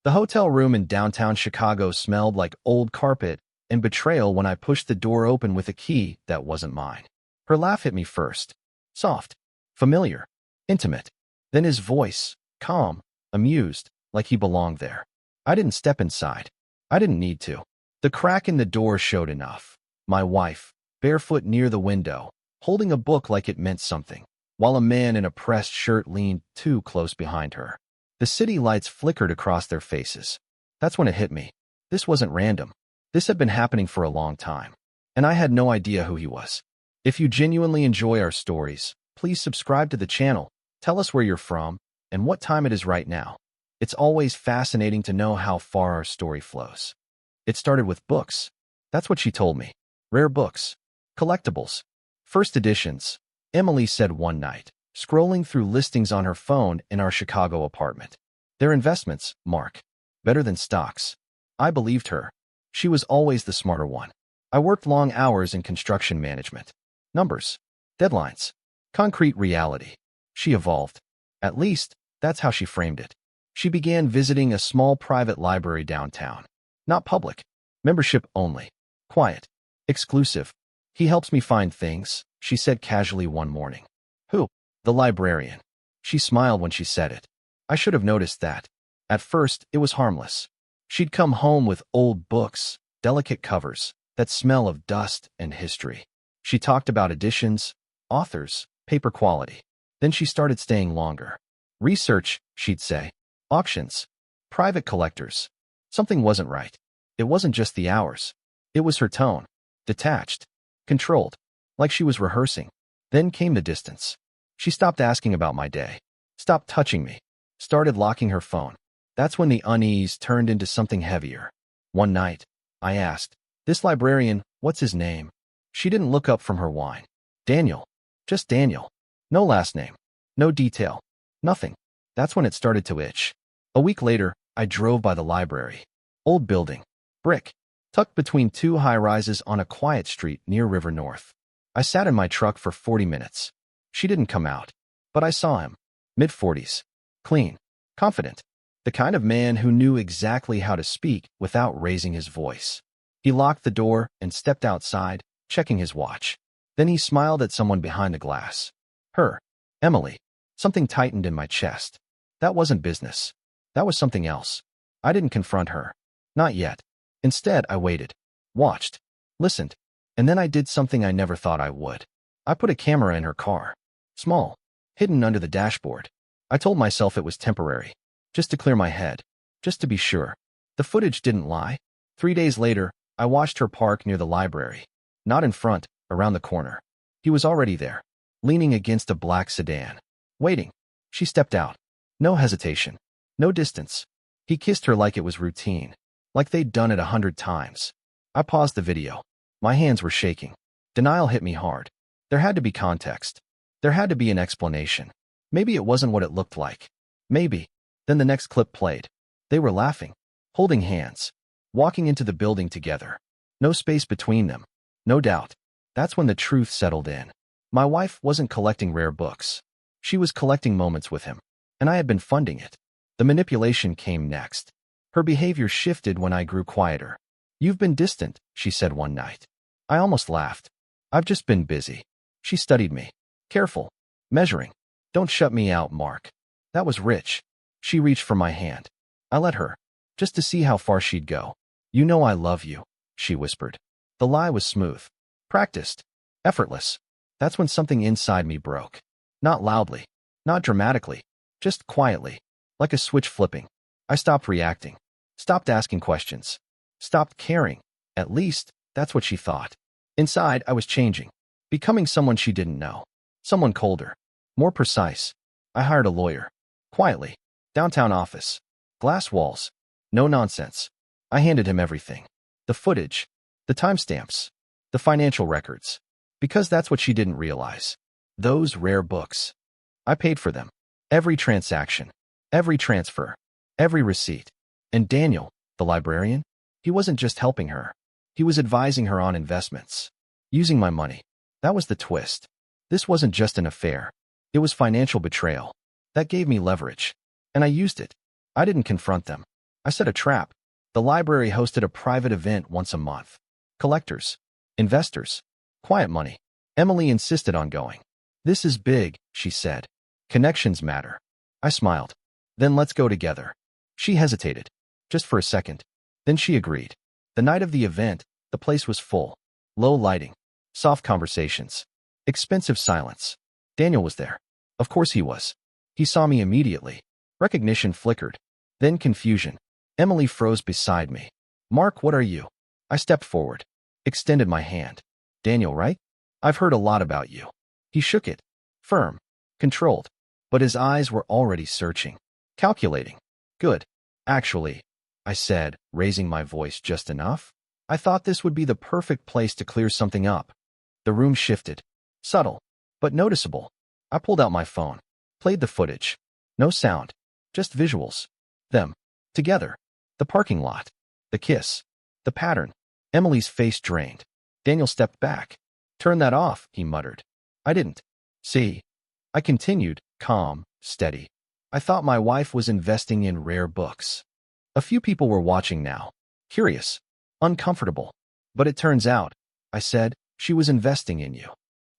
The hotel room in downtown Chicago smelled like old carpet and betrayal when I pushed the door open with a key that wasn't mine. Her laugh hit me first. Soft, familiar, intimate. Then his voice, calm, amused, like he belonged there. I didn't step inside. I didn't need to. The crack in the door showed enough. My wife, barefoot near the window, holding a book like it meant something, while a man in a pressed shirt leaned too close behind her. The city lights flickered across their faces. That's when it hit me. This wasn't random. This had been happening for a long time, and I had no idea who he was. If you genuinely enjoy our stories, please subscribe to the channel, tell us where you're from, and what time it is right now. It's always fascinating to know how far our story flows. It started with books. That's what she told me. Rare books. Collectibles. First editions, Emily said one night, scrolling through listings on her phone in our Chicago apartment. They're investments, Mark. Better than stocks. I believed her. She was always the smarter one. I worked long hours in construction management. Numbers. Deadlines. Concrete reality. She evolved. At least, that's how she framed it. She began visiting a small private library downtown. Not public. Membership only. Quiet. Exclusive. He helps me find things, she said casually one morning. Who? The librarian. She smiled when she said it. I should have noticed that. At first, it was harmless. She'd come home with old books, delicate covers, that smell of dust and history. She talked about editions, authors, paper quality. Then she started staying longer. Research, she'd say. Auctions. Private collectors. Something wasn't right. It wasn't just the hours. It was her tone. Detached. Controlled. Like she was rehearsing. Then came the distance. She stopped asking about my day. Stopped touching me. Started locking her phone. That's when the unease turned into something heavier. One night, I asked, "This librarian, what's his name?" She didn't look up from her wine. Daniel. Just Daniel. No last name. No detail. Nothing. That's when it started to itch. A week later, I drove by the library. Old building. Brick. Tucked between two high-rises on a quiet street near River North. I sat in my truck for 40 minutes. She didn't come out. But I saw him. Mid-40s. Clean. Confident. The kind of man who knew exactly how to speak without raising his voice. He locked the door and stepped outside, checking his watch. Then he smiled at someone behind the glass. Her. Emily. Something tightened in my chest. That wasn't business. That was something else. I didn't confront her. Not yet. Instead, I waited. Watched. Listened. And then I did something I never thought I would. I put a camera in her car. Small. Hidden under the dashboard. I told myself it was temporary. Just to clear my head. Just to be sure. The footage didn't lie. 3 days later, I watched her park near the library. Not in front, around the corner. He was already there. Leaning against a black sedan. Waiting. She stepped out. No hesitation. No distance. He kissed her like it was routine. Like they'd done it 100 times. I paused the video. My hands were shaking. Denial hit me hard. There had to be context. There had to be an explanation. Maybe it wasn't what it looked like. Maybe. Then the next clip played. They were laughing. Holding hands. Walking into the building together. No space between them. No doubt. That's when the truth settled in. My wife wasn't collecting rare books. She was collecting moments with him. And I had been funding it. The manipulation came next. Her behavior shifted when I grew quieter. You've been distant, she said one night. I almost laughed. I've just been busy. She studied me. Careful. Measuring. Don't shut me out, Mark. That was rich. She reached for my hand. I let her. Just to see how far she'd go. You know I love you, she whispered. The lie was smooth. Practiced. Effortless. That's when something inside me broke. Not loudly. Not dramatically. Just quietly. Like a switch flipping. I stopped reacting. Stopped asking questions. Stopped caring. At least, that's what she thought. Inside, I was changing. Becoming someone she didn't know. Someone colder. More precise. I hired a lawyer. Quietly. Downtown office. Glass walls. No nonsense. I handed him everything. The footage. The timestamps. The financial records. Because that's what she didn't realize. Those rare books. I paid for them. Every transaction. Every transfer. Every receipt. And Daniel, the librarian, he wasn't just helping her. He was advising her on investments. Using my money. That was the twist. This wasn't just an affair. It was financial betrayal. That gave me leverage. And I used it. I didn't confront them. I set a trap. The library hosted a private event once a month. Collectors, investors, quiet money. Emily insisted on going. This is big, she said. Connections matter. I smiled. Then let's go together. She hesitated, just for a second. Then she agreed. The night of the event, the place was full. Low lighting, soft conversations, expensive silence. Daniel was there. Of course he was. He saw me immediately. Recognition flickered. Then confusion. Emily froze beside me. Mark, what are you? I stepped forward, extended my hand. Daniel, right? I've heard a lot about you. He shook it. Firm, controlled. But his eyes were already searching, calculating. Good. Actually, I said, raising my voice just enough. I thought this would be the perfect place to clear something up. The room shifted. Subtle, but noticeable. I pulled out my phone, played the footage. No sound, just visuals. Them. Together. The parking lot. The kiss. The pattern. Emily's face drained. Daniel stepped back. Turn that off, he muttered. I didn't. See. I continued, calm, steady. I thought my wife was investing in rare books. A few people were watching now. Curious. Uncomfortable. But it turns out, I said, she was investing in you.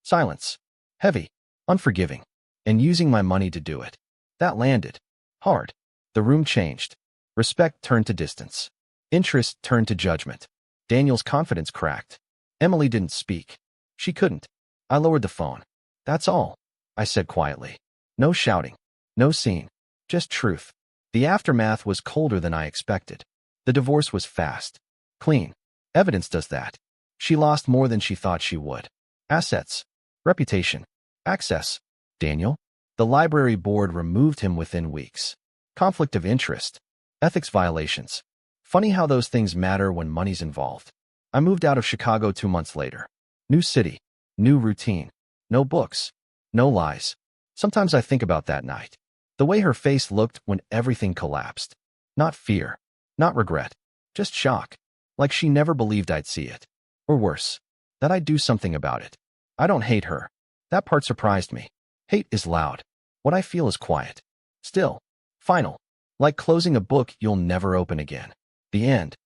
Silence. Heavy. Unforgiving. And using my money to do it. That landed. Hard. The room changed. Respect turned to distance. Interest turned to judgment. Daniel's confidence cracked. Emily didn't speak. She couldn't. I lowered the phone. That's all, I said quietly. No shouting. No scene. Just truth. The aftermath was colder than I expected. The divorce was fast. Clean. Evidence does that. She lost more than she thought she would. Assets. Reputation. Access. Daniel? The library board removed him within weeks. Conflict of interest. Ethics violations. Funny how those things matter when money's involved. I moved out of Chicago 2 months later. New city. New routine. No books. No lies. Sometimes I think about that night. The way her face looked when everything collapsed. Not fear. Not regret. Just shock. Like she never believed I'd see it. Or worse, that I'd do something about it. I don't hate her. That part surprised me. Hate is loud. What I feel is quiet. Still. Final. Like closing a book you'll never open again. The end.